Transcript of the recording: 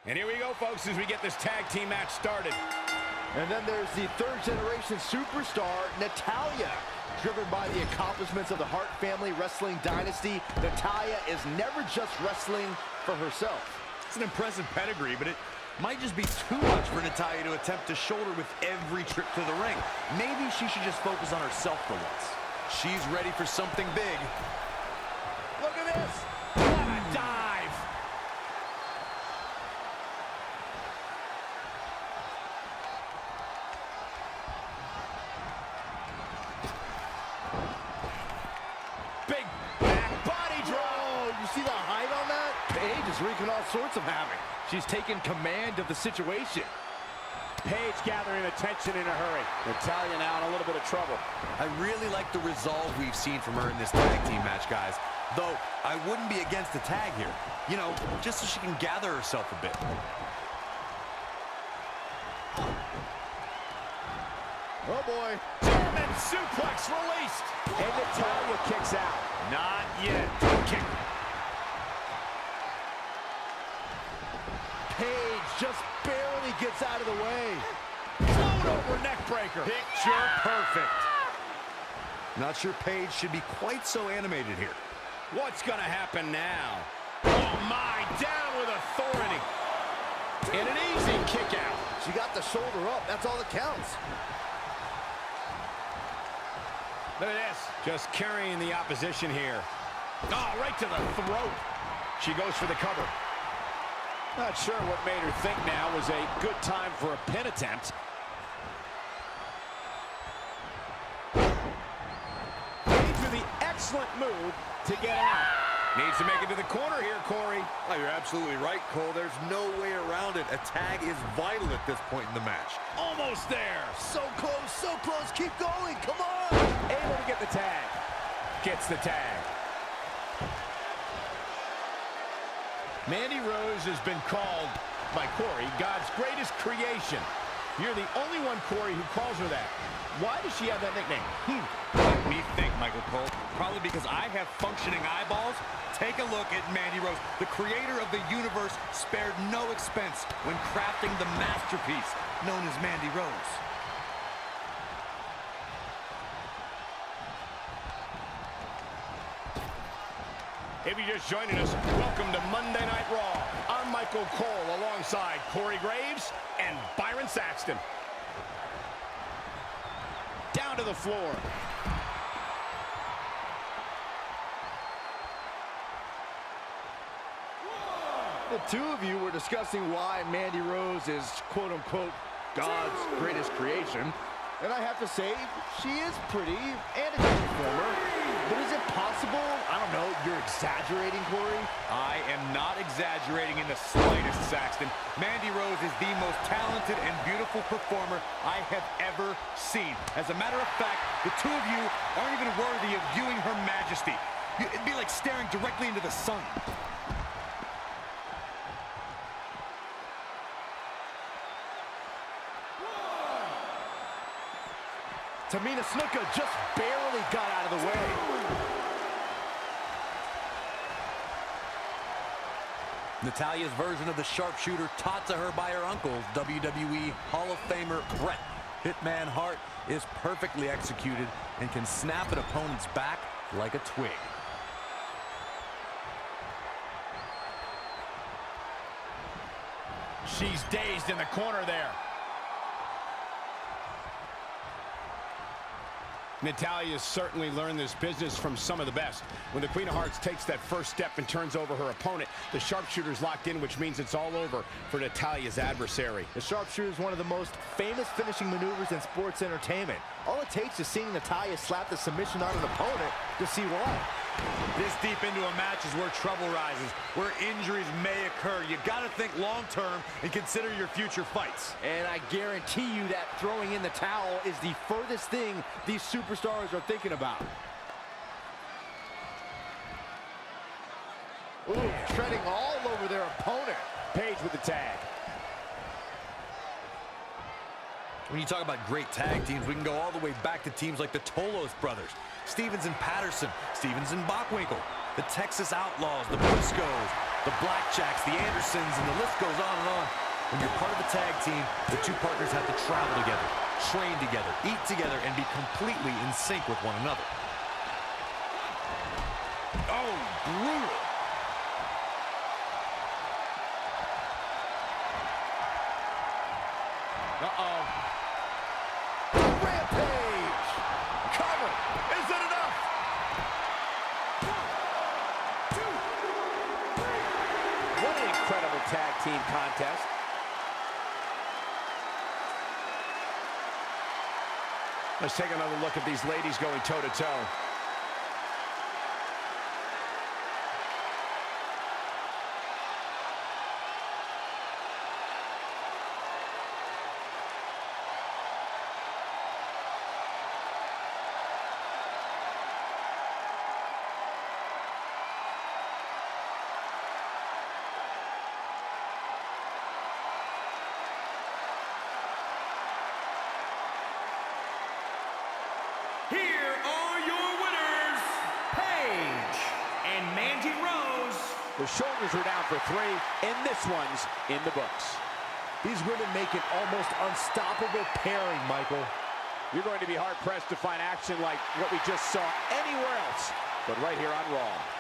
And here we go, folks, as we get this tag team match started. And then there's the third-generation superstar, Natalya. Driven by the accomplishments of the Hart family wrestling dynasty, Natalya is never just wrestling for herself. It's an impressive pedigree, but it might just be too much for Natalya to attempt to shoulder with every trip to the ring. Maybe she should just focus on herself for once. She's ready for something big. Look at this! What a dive! Big back body drop! Oh, you see the height on that? Paige is wreaking all sorts of havoc. She's taking command of the situation. Paige gathering attention in a hurry. Natalya now in a little bit of trouble. I really like the resolve we've seen from her in this tag team match, guys. Though, I wouldn't be against the tag here. You know, just so she can gather herself a bit. Oh, boy. German suplex released. And Natalya kicks out. Not yet. Kick. Paige just barely gets out of the way. Float over neck breaker. Picture perfect. Not sure Paige should be quite so animated here. What's going to happen now? Oh, my. Down with authority. And an easy kick out. She got the shoulder up. That's all that counts. Look at this. Just carrying the opposition here. Oh, right to the throat. She goes for the cover. Not sure what made her think now was a good time for a pin attempt. Paige with the excellent move to get out. Needs to make it to the corner here, Corey. Oh, you're absolutely right, Cole. There's no way around it. A tag is vital at this point in the match. Almost there. So close, so close. Keep going. Come on. Able to get the tag. Gets the tag. Mandy Rose has been called by Corey God's greatest creation. You're the only one, Corey, who calls her that. Why does she have that nickname? Let me think, Michael Cole. Probably because I have functioning eyeballs. Take a look at Mandy Rose. The creator of the universe spared no expense when crafting the masterpiece known as Mandy Rose. If you're just joining us, welcome to Monday Night Raw. I'm Michael Cole alongside Corey Graves and Byron Saxton. Down to the floor. The two of you were discussing why Mandy Rose is, quote-unquote, God's greatest creation. And I have to say, she is pretty and a good performer. But is it possible, I don't know, you're exaggerating, Corey? I am not exaggerating in the slightest, Saxton. Mandy Rose is the most talented and beautiful performer I have ever seen. As a matter of fact, the two of you aren't even worthy of viewing her majesty. It'd be like staring directly into the sun. Tamina Snuka just barely got out of the way. Natalya's version of the sharpshooter taught to her by her uncle, WWE Hall of Famer Bret Hitman Hart, is perfectly executed and can snap an opponent's back like a twig. She's dazed in the corner there. Natalya's certainly learned this business from some of the best. When the Queen of Hearts takes that first step and turns over her opponent, the sharpshooter's locked in, which means it's all over for Natalya's adversary. The sharpshooter is one of the most famous finishing maneuvers in sports entertainment. All it takes is seeing Natalya slap the submission on an opponent to see why. This deep into a match is where trouble rises, where injuries may occur. You gotta think long-term and consider your future fights. And I guarantee you that throwing in the towel is the furthest thing these superstars are thinking about. Ooh, treading all over their opponent. Paige with the tag. When you talk about great tag teams, we can go all the way back to teams like the Tolos brothers, Stevens and Patterson, Stevens and Bockwinkel, the Texas Outlaws, the Briscoes, the Blackjacks, the Andersons, and the list goes on and on. When you're part of a tag team, the two partners have to travel together, train together, eat together, and be completely in sync with one another. Oh, brutal. Uh-oh. Rampage! Cover! Is it enough? 1, 2, 3. What an incredible tag team contest. Let's take another look at these ladies going toe-to-toe. Here are your winners, Paige and Mandy Rose. The shoulders were down for 3, and this one's in the books. These women make an almost unstoppable pairing, Michael. You're going to be hard-pressed to find action like what we just saw anywhere else, but right here on Raw.